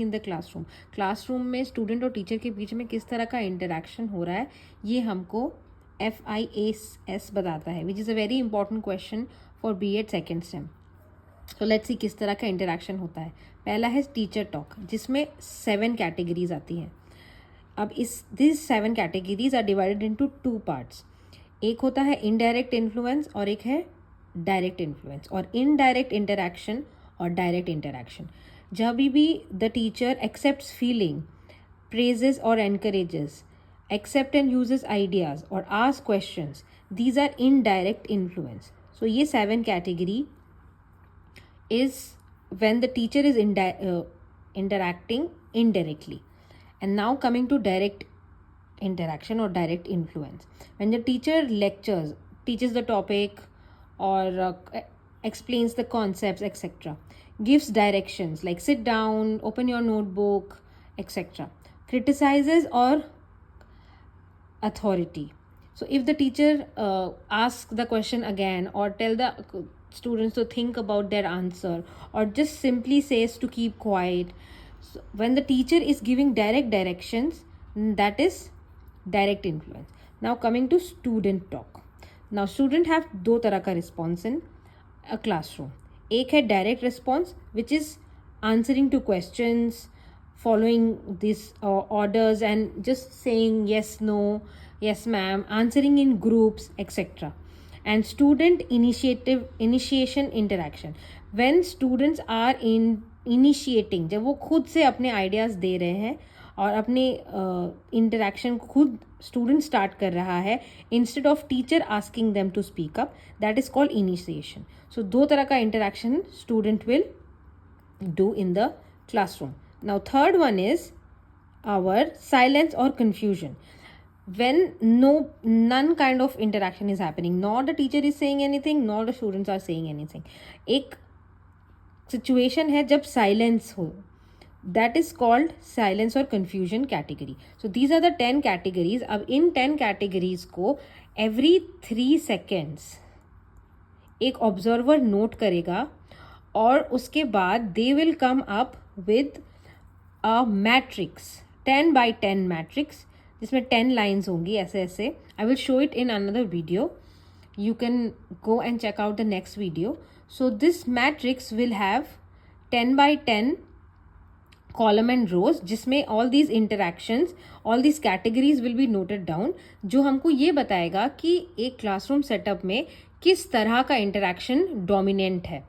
Happening in the classroom, classroom में student और teacher के बीच में किस तरह का इंटरेक्शन हो रहा है, ये हमको FIAS बताता है, which is a very important question for B.Ed second same. तो लेट्स सी किस तरह का इंटरेक्शन होता है. पहला है टीचर टॉक, जिसमें 7 कैटेगरीज आती हैं. अब this 7 categories are divided into 2 parts. एक होता है इनडायरेक्ट इन्फ्लुएंस और एक है डायरेक्ट इन्फ्लुएंस. और इनडायरेक्ट इंटरैक्शन और डायरेक्ट इंटरैक्शन, जब भी the teacher accepts feeling, praises और encourages, accept and uses ideas or ask questions, these are indirect influence. So ये 7 category is when the teacher is interacting indirectly. And now coming to direct interaction or direct influence, when the teacher lectures, teaches the topic or explains the concepts, etc., gives directions like sit down, open your notebook, etc., criticizes or authority. So if the teacher asks the question again or tell the students to think about their answer or just simply says to keep quiet, so when the teacher is giving direct directions, that is direct influence. Now coming to student talk. Now student have दो तरह का response in a classroom. एक है direct response, which is answering to questions, following these orders and just saying yes, no, yes ma'am, answering in groups, etc. And student initiation interaction, when students are initiating, जब वो खुद से अपने ideas दे रहे हैं और अपने interaction खुद student start कर रहा है instead of teacher asking them to speak up, that is called initiation. So दो तरह का interaction student will do in the classroom. Now third one is our silence or confusion, when none kind of interaction is happening, nor the teacher is saying anything nor the students are saying anything. एक situation है जब silence हो, that is called silence or confusion category. So these are the 10 categories. अब इन 10 categories को every 3 seconds एक observer note करेगा और उसके बाद they will come up with a matrix, 10 by 10 matrix, जिसमें 10 lines होंगी ऐसे ऐसे. I will show it in another video. You can go and check out the next video. So this matrix will have 10 by 10 column and rows, जिसमें all these interactions, all these categories will be noted down, जो हमको ये बताएगा कि एक classroom setup में किस तरह का interaction dominant है.